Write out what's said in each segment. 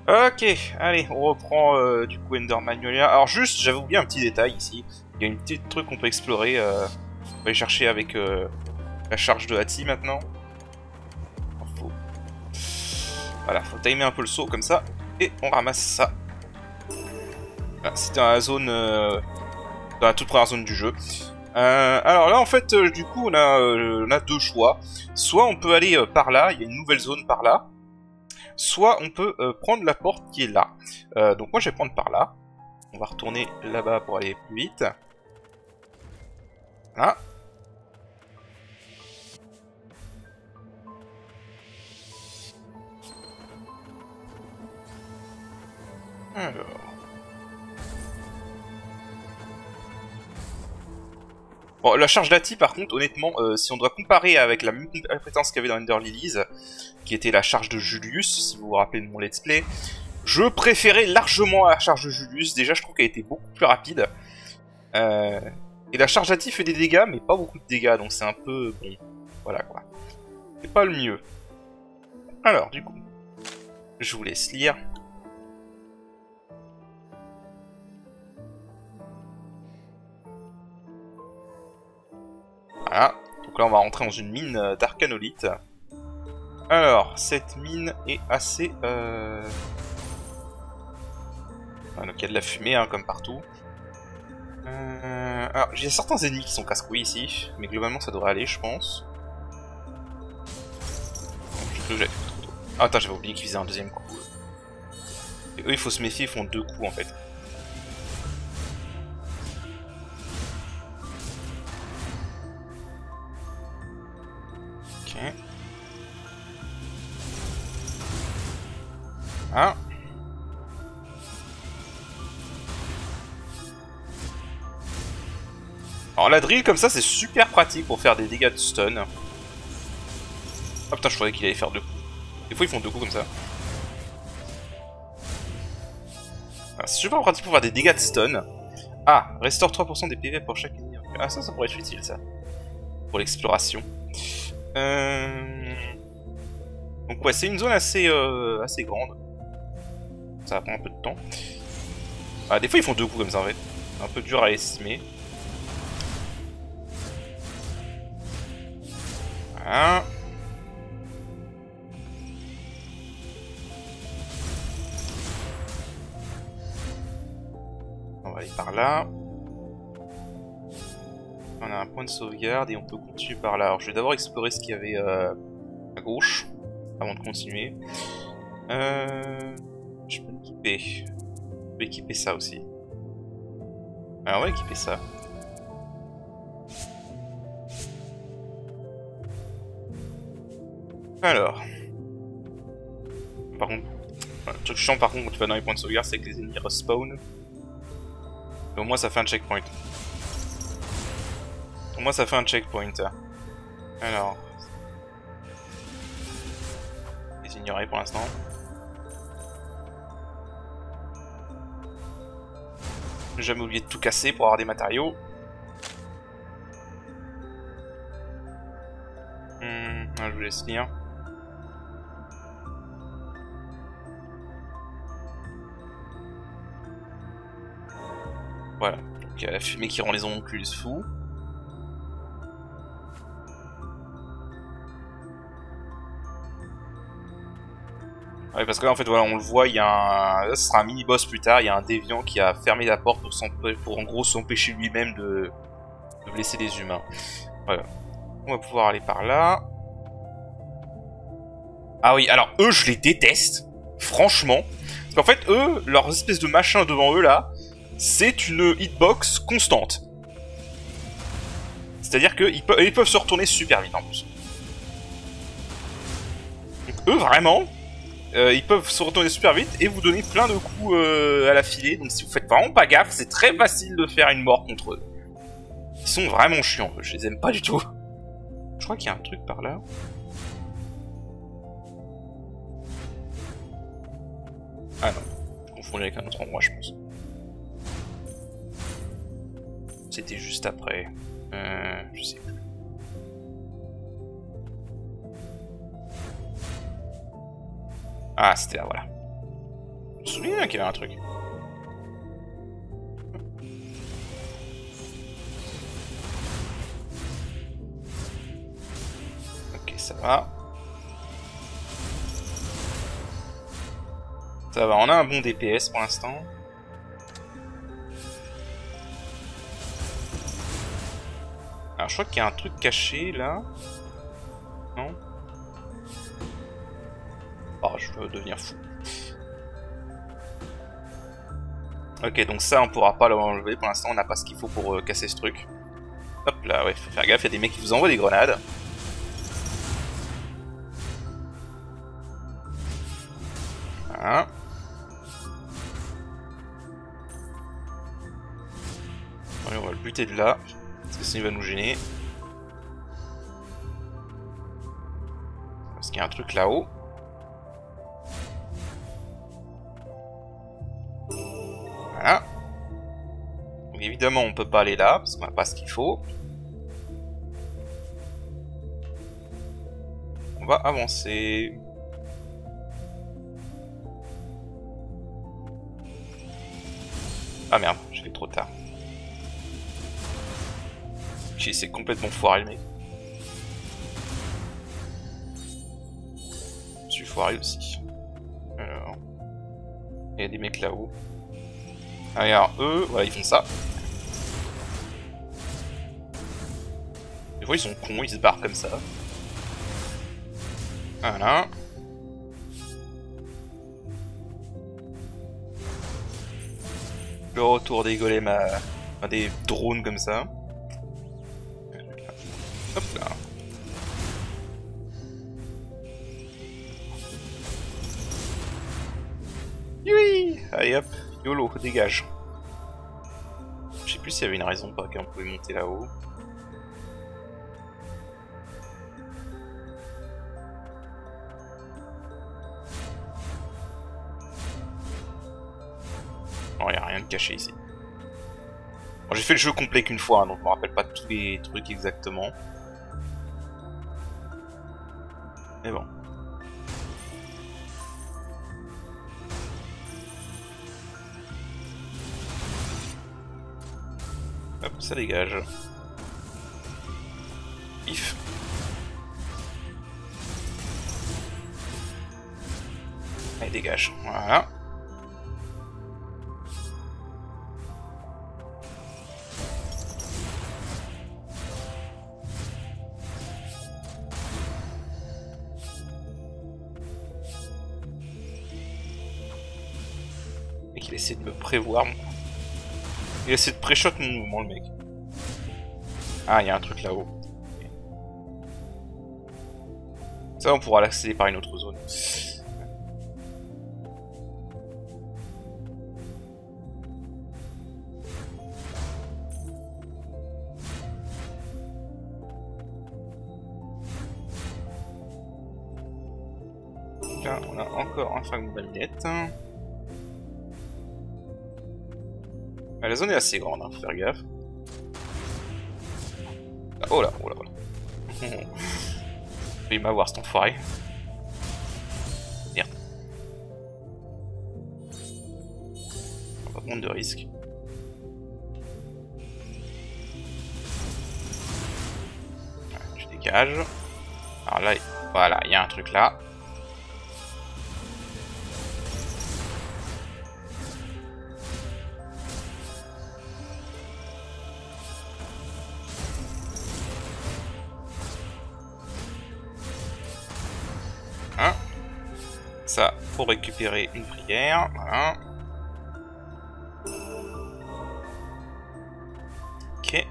Ok, allez, on reprend du coup Ender Magnolia. Alors juste, j'avais oublié un petit détail ici. Il y a une petite truc qu'on peut explorer. On va aller chercher avec la charge de Hati maintenant. Faut... Voilà, faut timer un peu le saut comme ça. Et on ramasse ça. Voilà, c'était dans la zone... dans la toute première zone du jeu. Alors là, en fait, du coup, on a deux choix. Soit on peut aller par là, il y a une nouvelle zone par là. Soit on peut prendre la porte qui est là. Donc moi, je vais prendre par là. On va retourner là-bas pour aller plus vite. Voilà. Alors... Bon, la charge d'Ati, par contre, honnêtement, si on doit comparer avec la même compétence qu'il y avait dans Ender Lilies, qui était la charge de Julius, si vous vous rappelez de mon let's play, je préférais largement la charge de Julius. Déjà, je trouve qu'elle était beaucoup plus rapide. Et la charge d'Ati fait des dégâts, mais pas beaucoup de dégâts, donc c'est un peu... bon, voilà quoi. C'est pas le mieux. Alors, du coup, je vous laisse lire. Voilà, donc là on va rentrer dans une mine d'arcanolite. Alors, cette mine est assez... donc il y a de la fumée, hein, comme partout. Alors, il y a certains ennemis qui sont casse-couilles ici, mais globalement ça devrait aller, je pense. Ah, attends, j'avais oublié qu'ils faisaient un deuxième coup. Et eux, il faut se méfier, ils font deux coups en fait. Ok. Ah. Alors la drill comme ça, c'est super pratique pour faire des dégâts de stun. Ah putain, je croyais qu'il allait faire deux coups. Des fois, ils font deux coups comme ça. C'est super pratique pour faire des dégâts de stun. Ah, restaure 3% des PV pour chaque ennemi. Ah, ça pourrait être utile, ça. Pour l'exploration. Donc ouais, c'est une zone assez, assez grande. Ça va prendre un peu de temps. Ah, des fois, ils font deux coups comme ça, en fait. Un peu dur à estimer. Voilà. On va aller par là. On a un point de sauvegarde et on peut continuer par là. Alors je vais d'abord explorer ce qu'il y avait à gauche avant de continuer. Je peux l'équiper. Je peux équiper ça aussi. Alors on va équiper ça. Alors. Par contre, le truc chiant par contre quand tu vas dans les points de sauvegarde, c'est que les ennemis respawn. Et au moins ça fait un checkpoint. Au moins ça fait un checkpoint. Alors. Les ignorer pour l'instant. Jamais oublié de tout casser pour avoir des matériaux. Je vous laisse lire. Voilà. Donc il y a la fumée qui rend les homunculus fous. Ouais, parce que là en fait voilà, on le voit, il y a un... Là, ce sera un mini-boss plus tard, il y a un déviant qui a fermé la porte pour en gros s'empêcher lui-même de blesser les humains. Voilà. On va pouvoir aller par là. Ah oui, alors eux je les déteste, franchement. Parce qu'en fait eux, leur espèce de machin devant eux là, c'est une hitbox constante. C'est-à-dire qu'ils peuvent se retourner super vite en plus. Donc eux vraiment... ils peuvent se retourner super vite et vous donner plein de coups à la filée. Donc si vous faites vraiment pas gaffe, c'est très facile de faire une mort contre eux. Ils sont vraiment chiants, je les aime pas du tout. Je crois qu'il y a un truc par là. Ah non, je confonds avec un autre endroit je pense. C'était juste après. Je sais plus. Ah, c'était là, voilà. me souviens qu'il y avait un truc. Ok, ça va. Ça va, on a un bon DPS pour l'instant. Alors je crois qu'il y a un truc caché là. Non? Oh, je veux devenir fou. Ok, donc ça on pourra pas l'enlever pour l'instant, on n'a pas ce qu'il faut pour casser ce truc. Hop là, ouais, faut faire gaffe, il y a des mecs qui vous envoient des grenades. Voilà. Allez, on va le buter de là, parce que sinon il va nous gêner. Parce qu'il y a un truc là-haut. Voilà. Donc évidemment on peut pas aller là, parce qu'on n'a pas ce qu'il faut. On va avancer. Ah merde, je vais trop tard. C'est complètement foiré le mec. Je suis foiré aussi. Alors... Il y a des mecs là-haut. Ah, alors eux, voilà, ils font ça. Des fois ils sont cons, ils se barrent comme ça. Voilà. Le retour des golems à des drones comme ça. Hop là. Oui. Allez hop, YOLO, dégage. Je sais plus s'il y avait une raison pour laquelle on pouvait monter là-haut. Non, il n'y a rien de caché ici. Bon, j'ai fait le jeu complet qu'une fois, hein, donc je me rappelle pas de tous les trucs exactement. Mais bon. Hop, ça dégage. If. Allez, dégage. Voilà. Et qu'il essaie de me prévoir. Il essaie de pré-shot mon mouvement, le mec. Ah, il y a un truc là-haut. Ça, on pourra l'accéder par une autre zone. Là, on a encore un fragment de balinette. Ah, la zone est assez grande, hein, faut faire gaffe. Ah, oh là, oh là, oh là. Il va m'avoir cet enfoiré. Merde. On va prendre de risques. Voilà, je dégage. Alors là, voilà, il y a un truc là. Ça pour récupérer une prière, voilà. Ok.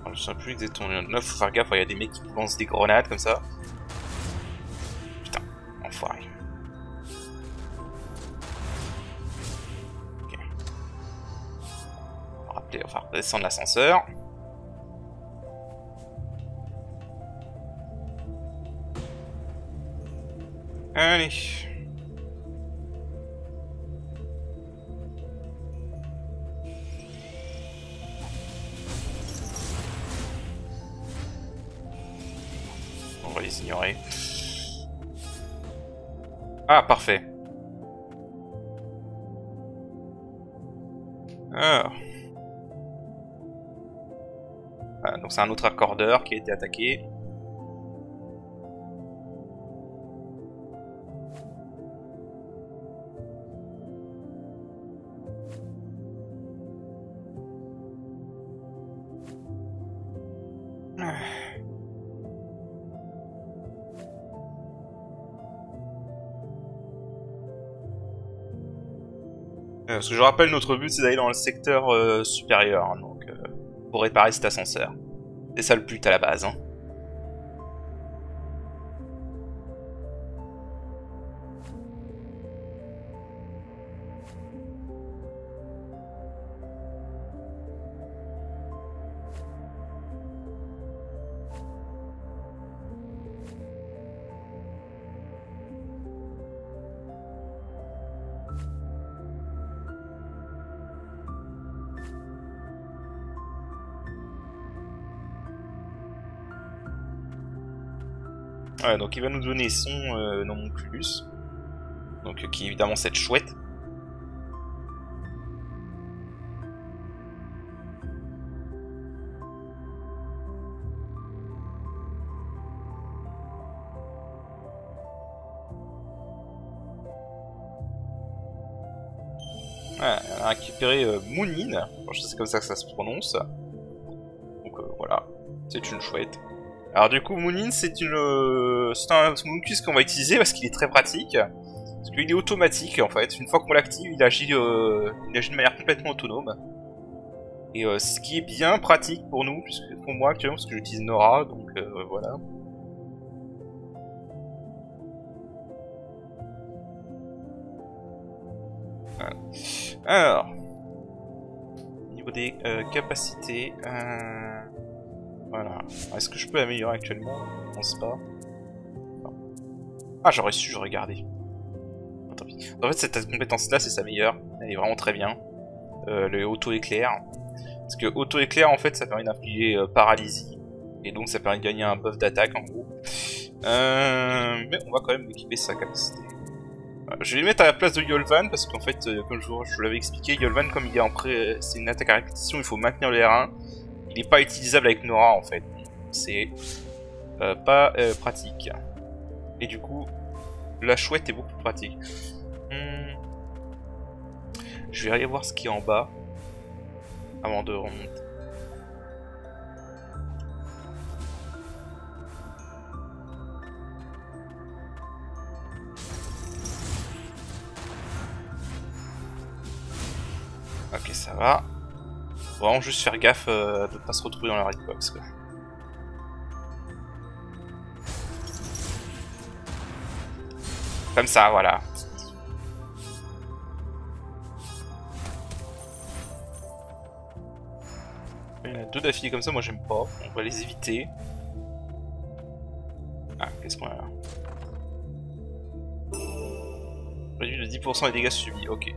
Alors, je sais plus exactement. Là, faut faire gaffe, il y a des mecs qui lancent des grenades comme ça. Putain, enfoiré. Ok. On va rappeler, enfin, descendre l'ascenseur. Allez. les ignorer. Ah, parfait. Alors. Ah, donc c'est un autre accordeur qui a été attaqué. Parce que je rappelle, notre but c'est d'aller dans le secteur supérieur, hein, donc pour réparer cet ascenseur. C'est ça le but à la base. Hein. Ouais, donc il va nous donner son homunculus, donc qui est évidemment cette chouette. Ouais, on a récupéré Moonin, je sais que c'est comme ça que ça se prononce. Donc voilà, c'est une chouette. Alors du coup, Moonin, c'est un homunculus qu'on va utiliser parce qu'il est très pratique. Parce qu'il est automatique en fait. Une fois qu'on l'active, il agit de manière complètement autonome. Et ce qui est bien pratique pour nous, puisque pour moi actuellement, parce que j'utilise Nora, donc voilà. Alors, au niveau des capacités, voilà. Est-ce que je peux l'améliorer actuellement? Je pense pas. Non. Ah, j'aurais su, j'aurais gardé. Oh, tant pis. En fait, cette compétence-là, c'est sa meilleure. Elle est vraiment très bien. Le auto-éclair. Parce que auto-éclair, en fait, ça permet d'infliger paralysie. Et donc, ça permet de gagner un buff d'attaque, en gros. Mais on va quand même équiper sa capacité. Je vais les mettre à la place de Yolvan, parce qu'en fait, comme je vous l'avais expliqué, Yolvan, comme il est en c'est une attaque à répétition, il faut maintenir le R1. Il n'est pas utilisable avec Nora en fait, c'est pas pratique. Et du coup, la chouette est beaucoup plus pratique. Je vais aller voir ce qui est en bas avant de remonter. Ok, ça va. Faut vraiment juste faire gaffe de ne pas se retrouver dans la redbox quoi. Comme ça, voilà. Il y en a deux d'affilée comme ça, moi j'aime pas. On va les éviter. Ah, qu'est-ce qu'on a là? Réduit de 10% les dégâts subis, ok.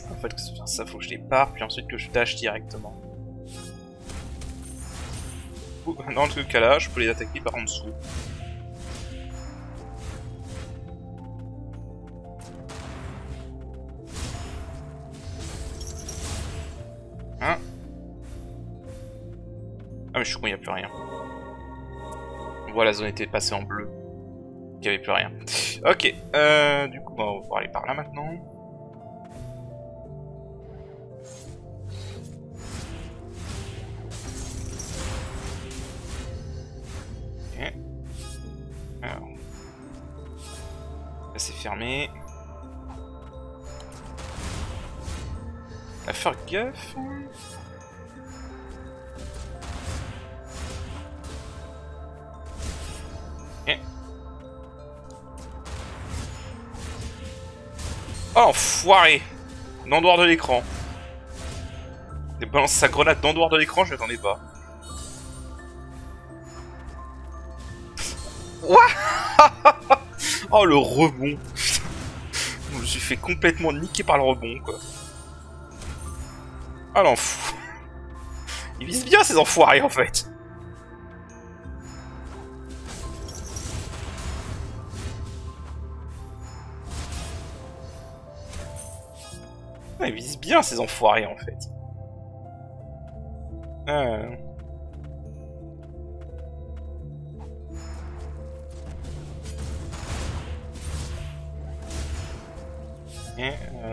En fait, ça faut que je les pare, puis ensuite que je dash directement. Dans le cas là, je peux les attaquer par en dessous. Hein? Ah mais je suis con, il n'y a plus rien. Voilà, la zone était passée en bleu. Il n'y avait plus rien. Ok, du coup, on va pouvoir aller par là maintenant. Ok. Alors. Là c'est fermé. À faire gaffe. Ok. Oh enfoiré! En dehors de l'écran. Il balance sa grenade en dehors de l'écran, je m'attendais pas. What? Oh le rebond. me suis fait complètement niquer par le rebond, quoi. Ah l'enfou. Ils visent bien ces enfoirés, en fait. Ah, ils visent bien ces enfoirés, en fait.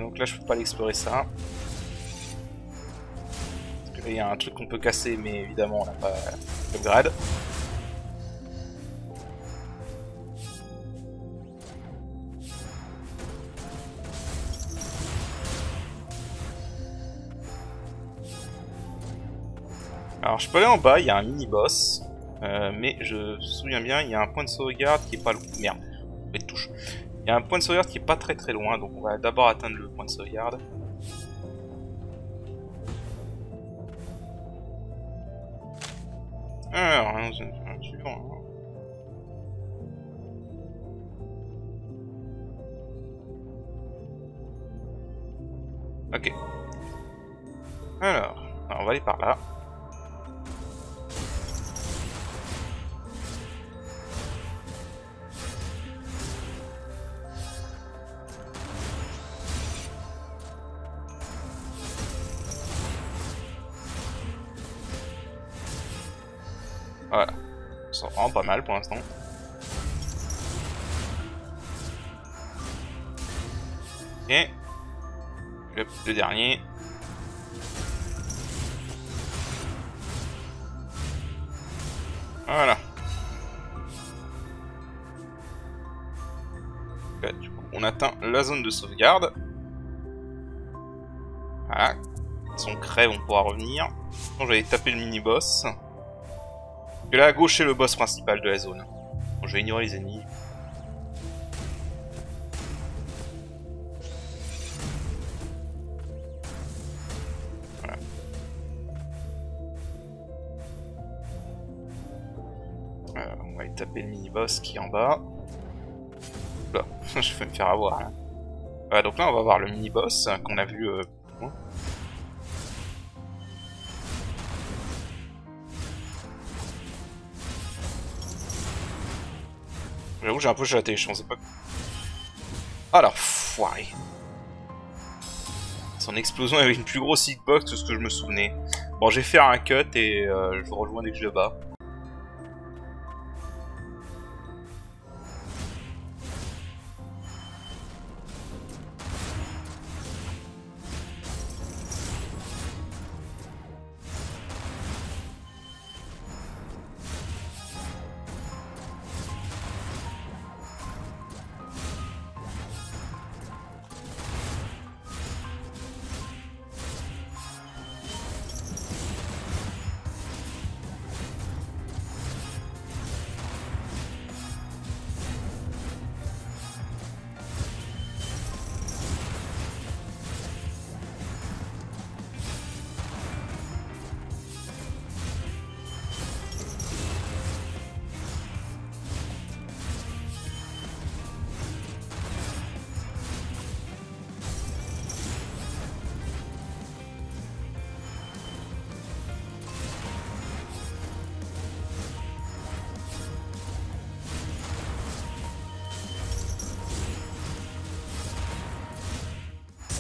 Donc là je peux pas l'explorer ça. Parce que là il y a un truc qu'on peut casser mais évidemment on n'a pas le grade. Alors je peux aller en bas, il y a un mini-boss. Mais je me souviens bien, il y a un point de sauvegarde qui est pas loin. Merde, je touche. Il y a un point de sauvegarde qui est pas très loin, donc on va d'abord atteindre le point de sauvegarde. Alors, hein, ok. Alors, on va aller par là. Voilà. Ça sent vraiment pas mal pour l'instant. Et le dernier. Voilà. Là, du coup, on atteint la zone de sauvegarde. Voilà. Si on crève, on pourra revenir. Sinon, j'allais taper le mini-boss. Et là, à gauche, c'est le boss principal de la zone. Bon, je vais ignorer les ennemis. Voilà. On va aller taper le mini-boss qui est en bas. Là, je vais me faire avoir. Hein. Voilà, donc là, on va voir le mini-boss qu'on a vu. J'avoue, j'ai un peu chaté, je pensais pas. Alors, foiré. Son explosion avait une plus grosse hitbox que ce que je me souvenais. Bon, j'ai fait un cut et je vous rejoins dès que je le bats.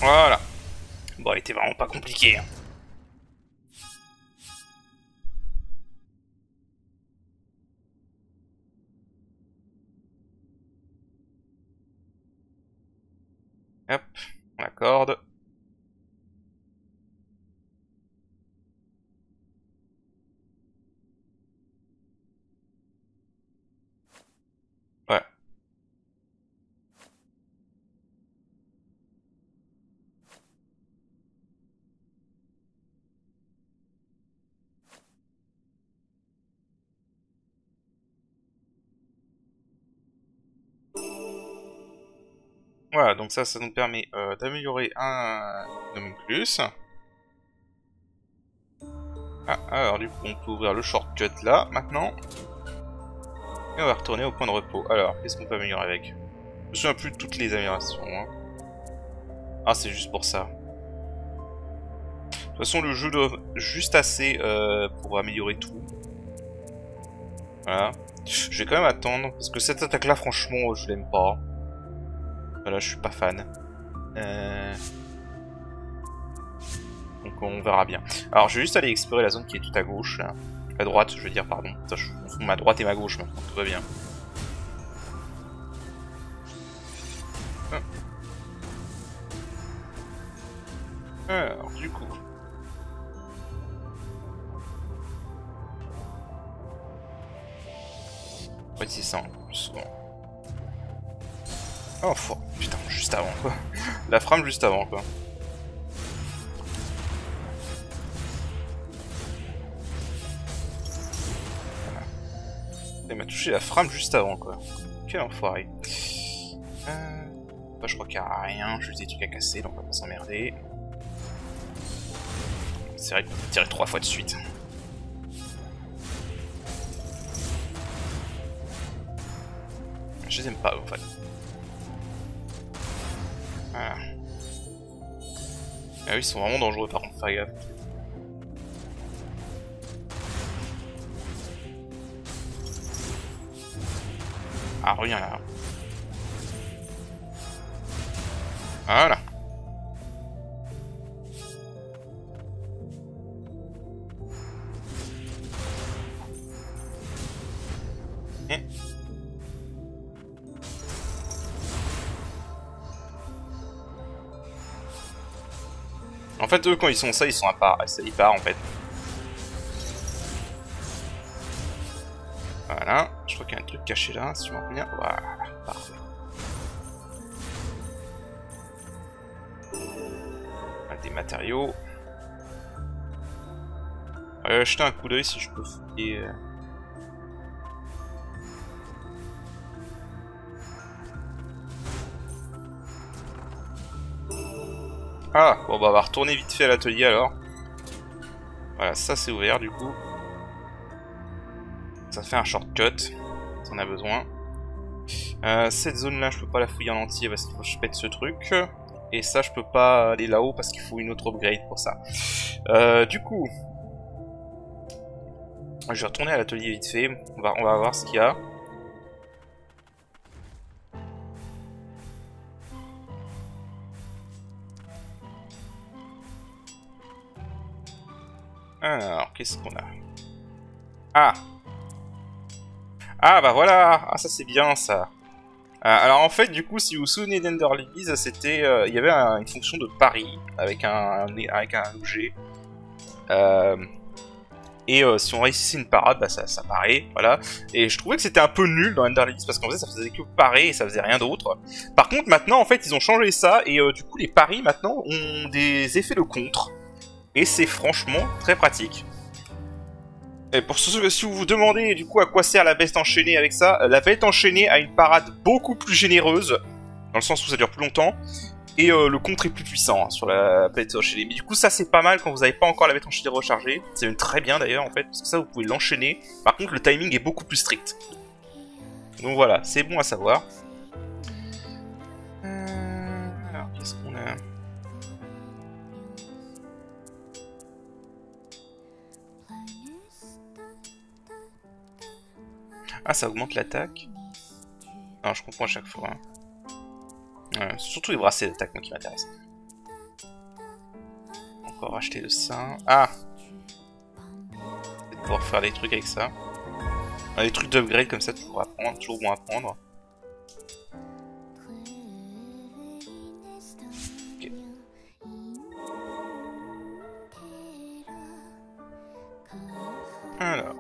Voilà. Bon, il était vraiment pas compliqué. Hein. Hop, on accorde. Ouais. Voilà, donc ça nous permet d'améliorer un homunculus. Ah, alors du coup, on peut ouvrir le shortcut là, maintenant. Et on va retourner au point de repos. Alors, qu'est-ce qu'on peut améliorer avec? Je me souviens plus de toutes les améliorations. Hein. Ah, c'est juste pour ça. De toute façon, le jeu doit juste assez pour améliorer tout. Voilà. Je vais quand même attendre, parce que cette attaque-là, franchement, je l'aime pas. Voilà, je suis pas fan. Donc on verra bien. Alors, je vais juste aller explorer la zone qui est tout à gauche. Là. À droite, je veux dire, pardon. Ça, je confonds ma droite et ma gauche maintenant, tout va bien. Alors, du coup... Ouais, c'est ça, en plus. Bon. Oh, putain, juste avant, quoi. La frame juste avant, quoi. Voilà. Il m'a touché la frame juste avant, quoi. Quel enfoiré. Bah, je crois qu'il n'y a rien, juste des trucs à casser, donc on va pas s'emmerder. C'est vrai qu'on peut tirer 3 fois de suite. Je les aime pas, en fait. Voilà. Ah oui, ils sont vraiment dangereux par contre, faire gaffe. Ah, reviens là. Voilà. En fait, eux, quand ils sont ça, ils sont à part. Ils partent, en fait. Voilà. Je crois qu'il y a un truc caché là, si je m'en souviens. Voilà. Parfait. Des matériaux. Jeter un coup d'œil si je peux fouiller. Ah, bon bah on va retourner vite fait à l'atelier alors. Voilà, ça c'est ouvert du coup. Ça fait un shortcut, si on a besoin. Cette zone là, je peux pas la fouiller en entier parce qu'il faut que je pète ce truc. Et ça, je peux pas aller là-haut parce qu'il faut une autre upgrade pour ça. Du coup, je vais retourner à l'atelier vite fait. On va voir ce qu'il y a. Alors, qu'est-ce qu'on a? Ah! Ah bah voilà! Ah ça c'est bien ça! Alors en fait du coup si vous vous souvenez d'Enderlease, c'était... il y avait une fonction de pari avec un objet. Et si on réussissait une parade, bah ça paraît, voilà. Et je trouvais que c'était un peu nul dans Enderlease parce qu'en fait ça faisait que parer et ça faisait rien d'autre. Par contre maintenant en fait ils ont changé ça et du coup les paris maintenant ont des effets de contre. Et c'est franchement très pratique. Et pour ceux si vous vous demandez du coup à quoi sert la bête enchaînée avec ça, la bête enchaînée a une parade beaucoup plus généreuse, dans le sens où ça dure plus longtemps, et le contre est plus puissant hein, sur la bête enchaînée. Mais du coup ça c'est pas mal quand vous n'avez pas encore la bête enchaînée rechargée, c'est même très bien d'ailleurs en fait, parce que ça vous pouvez l'enchaîner, par contre le timing est beaucoup plus strict. Donc voilà, c'est bon à savoir. Alors qu'est-ce qu'on a ? Ah, ça augmente l'attaque. Non, je comprends à chaque fois. Hein. C'est surtout les bracelets d'attaque moi qui m'intéressent. Encore acheter de ça. Ah! Peut-être pouvoir faire des trucs avec ça. Des trucs d'upgrade comme ça, toujours bon à prendre. Ok. Alors.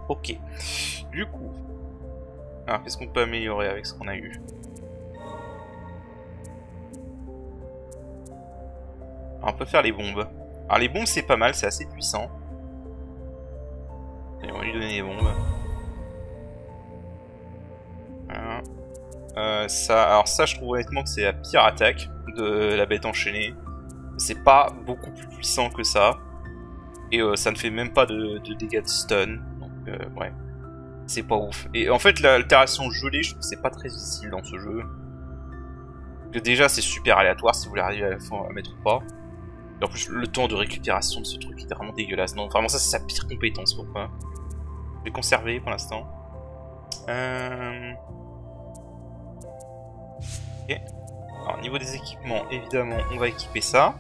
Ok. Du coup. Alors, qu'est-ce qu'on peut améliorer avec ce qu'on a eu? Alors, on peut faire les bombes. Alors, les bombes, c'est pas mal, c'est assez puissant. Et on va lui donner les bombes. Voilà. Alors ça, je trouve honnêtement que c'est la pire attaque de la bête enchaînée. C'est pas beaucoup plus puissant que ça. Et ça ne fait même pas de dégâts de stun. Ouais. c'est pas ouf. Et en fait, l'altération gelée, je trouve que c'est pas très difficile dans ce jeu. Parce que déjà, c'est super aléatoire si vous voulez arriver à la fin à mettre ou pas. Et en plus, le temps de récupération de ce truc est vraiment dégueulasse. Non, vraiment, ça, c'est sa pire compétence, pourquoi. Je vais conserver pour l'instant. Ok. Alors, niveau des équipements, évidemment, on va équiper ça.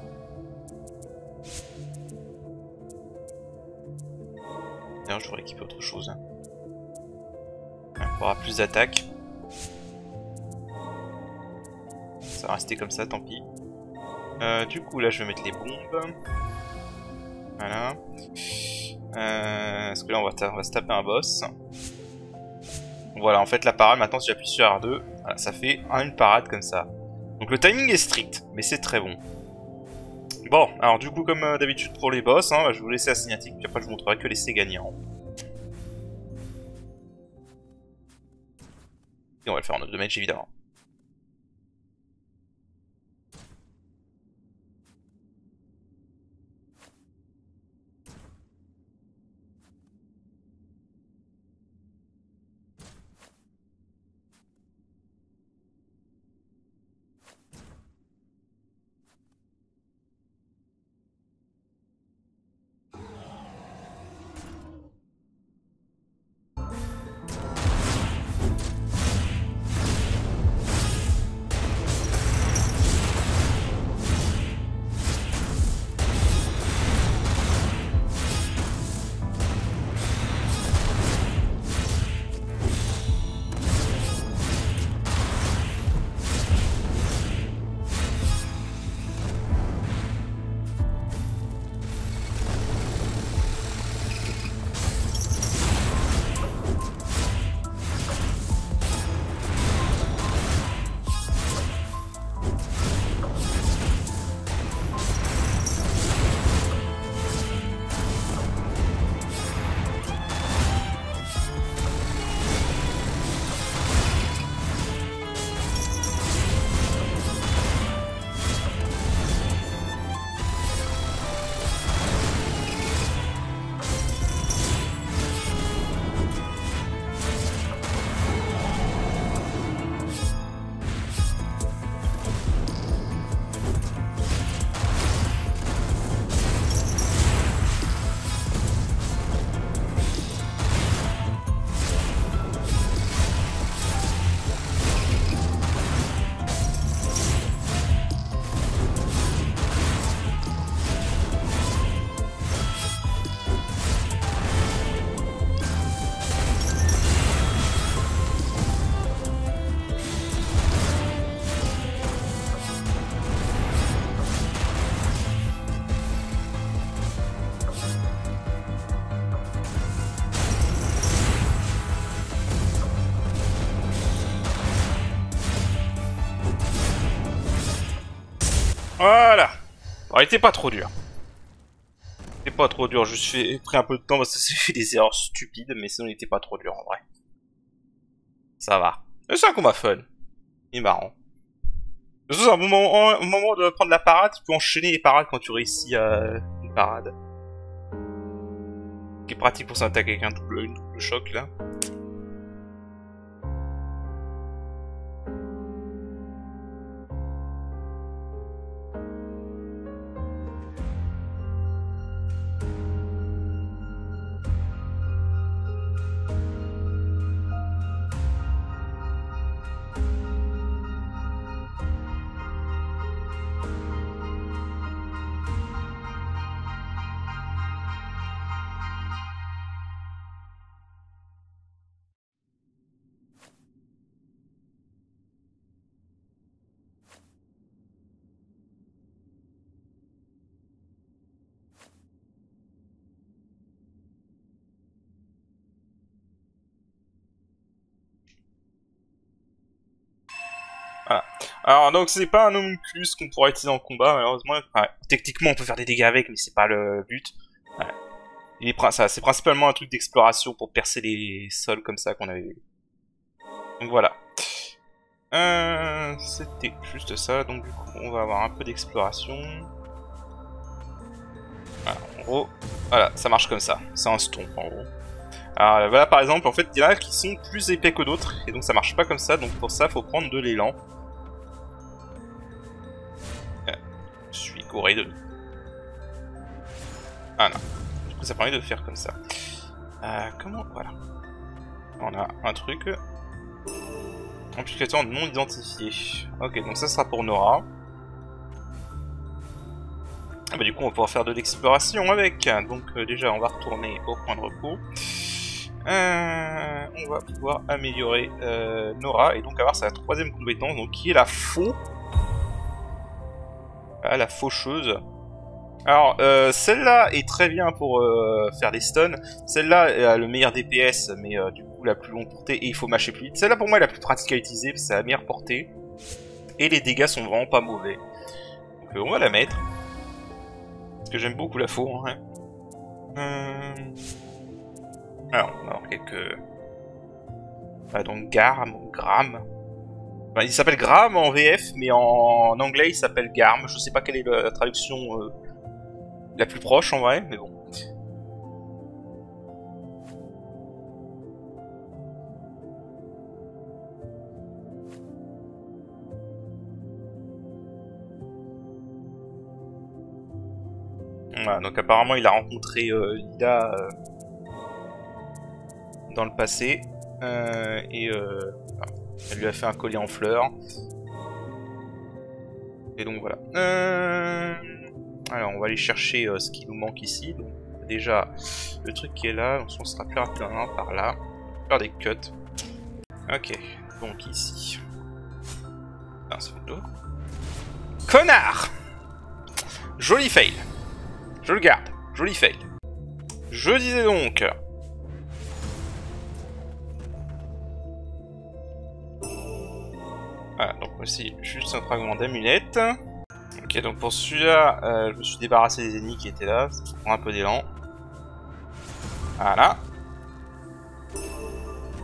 D'ailleurs, je devrais équiper autre chose. On aura plus d'attaques. Ça va rester comme ça, tant pis. Du coup, là, je vais mettre les bombes. Voilà. Parce que là, on va se taper un boss. Voilà, en fait, la parade, maintenant, si j'appuie sur R2, voilà, ça fait une parade comme ça. Donc le timing est strict, mais c'est très bon. Bon, alors du coup, comme d'habitude pour les boss, hein, je vais vous laisser la cinématique, puis après je vous montrerai que l'essai gagnant. Et on va le faire en autre damage, évidemment. Voilà. Bon, il était pas trop dur. Il était pas trop dur, j'ai pris un peu de temps parce que j'ai fait des erreurs stupides, mais sinon il était pas trop dur en vrai. Ça va. C'est un combat fun. Il est marrant. C'est un bon moment, au moment de prendre la parade, tu peux enchaîner les parades quand tu réussis une parade. Qui est pratique pour s'attaquer avec un double choc là. Voilà. Alors donc c'est pas un homunculus qu'on pourra utiliser en combat malheureusement. Enfin, techniquement on peut faire des dégâts avec mais c'est pas le but. Voilà. C'est principalement un truc d'exploration pour percer les sols comme ça qu'on avait vu. Donc voilà. C'était juste ça, donc du coup on va avoir un peu d'exploration. Voilà, en gros, voilà, ça marche comme ça. C'est un stomp en gros. Alors voilà, par exemple, en fait, il y en a qui sont plus épais que d'autres, et donc ça marche pas comme ça, donc pour ça, faut prendre de l'élan. Je suis gouré de... Ah non. Du coup, ça permet de faire comme ça. Comment... Voilà. On a un truc. Amplificateur non identifié. Ok, donc ça sera pour Nora. Ah bah du coup, on va pouvoir faire de l'exploration avec. Donc déjà, on va retourner au point de repos. On va pouvoir améliorer Nora et donc avoir sa troisième compétence, donc qui est la faux. Ah, la faucheuse. Alors, celle-là est très bien pour faire des stuns. Celle-là a le meilleur DPS, mais du coup la plus longue portée, et il faut mâcher plus vite. Celle-là pour moi est la plus pratique à utiliser, parce que c'est la meilleure portée. Et les dégâts sont vraiment pas mauvais. Donc on va la mettre. Parce que j'aime beaucoup la faux. Hein. Alors, on va avoir quelques... donc Garm, Gram. Enfin, il s'appelle Gram en VF, mais en anglais il s'appelle Garm. Je sais pas quelle est la traduction la plus proche en vrai, mais bon. Voilà, donc apparemment il a rencontré Lila dans le passé, et elle lui a fait un collier en fleurs. Et donc voilà. Alors on va aller chercher ce qui nous manque ici. Donc, déjà le truc qui est là, donc on sera plus rapidement par là. Faire des cuts. Ok, donc ici. Un seul. Connard! Joli fail. Je le garde. Joli fail. Je disais donc. Voilà, donc voici juste un fragment d'amulette. Ok, donc pour celui-là, je me suis débarrassé des ennemis qui étaient là. Ça prend un peu d'élan. Voilà.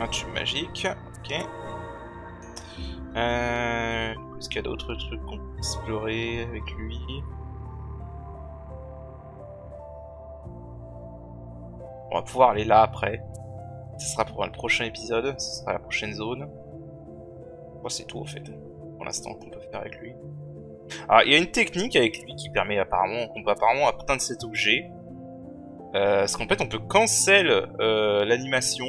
Un tube magique. Ok. Est-ce qu'il y a d'autres trucs qu'on peut explorer avec lui? On va pouvoir aller là après. Ce sera pour le prochain épisode. Ce sera la prochaine zone. Bon, c'est tout en fait. Pour l'instant qu'on peut faire avec lui. Alors il y a une technique avec lui qui permet apparemment qu'on peut apparemment atteindre cet objet. Parce qu'en fait on peut cancel l'animation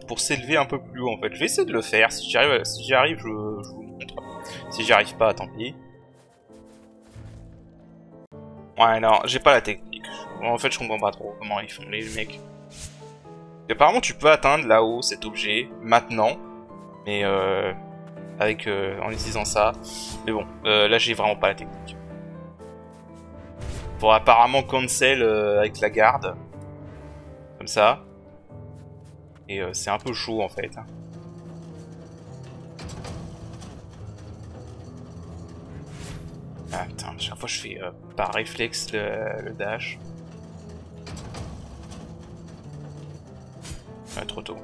pour s'élever un peu plus haut en fait. Je vais essayer de le faire. Si j'y arrive, je vous montre. Si j'y arrive pas, tant pis. Ouais non, j'ai pas la technique. En fait je comprends pas trop comment ils font les mecs. Et apparemment tu peux atteindre là-haut cet objet maintenant, mais avec en utilisant ça. Mais bon, là j'ai vraiment pas la technique. Pour apparemment cancel avec la garde, comme ça. Et c'est un peu chaud en fait. Ah putain, chaque fois je fais par réflexe le dash. Trop tôt.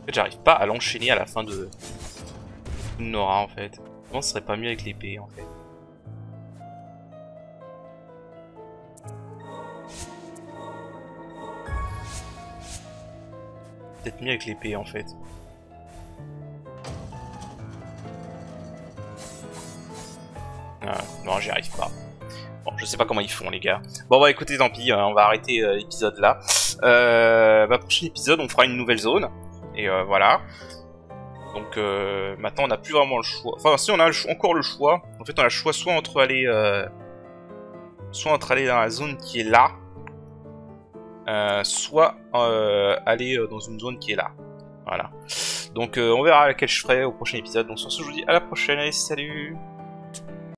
En fait, j'arrive pas à l'enchaîner à la fin de Nora en fait. Comment ce serait pas mieux avec l'épée en fait? Peut-être mieux avec l'épée en fait. Non, j'y arrive pas. Bon, je sais pas comment ils font les gars. Bon bah écoutez, tant pis, on va arrêter l'épisode là. Bah prochain épisode, on fera une nouvelle zone. Et voilà. Donc maintenant on n'a plus vraiment le choix. Enfin si on a encore le choix. En fait on a le choix soit entre aller dans la zone qui est là, soit aller dans une zone qui est là. Voilà. Donc on verra laquelle je ferai au prochain épisode. Donc sur ce je vous dis à la prochaine et salut.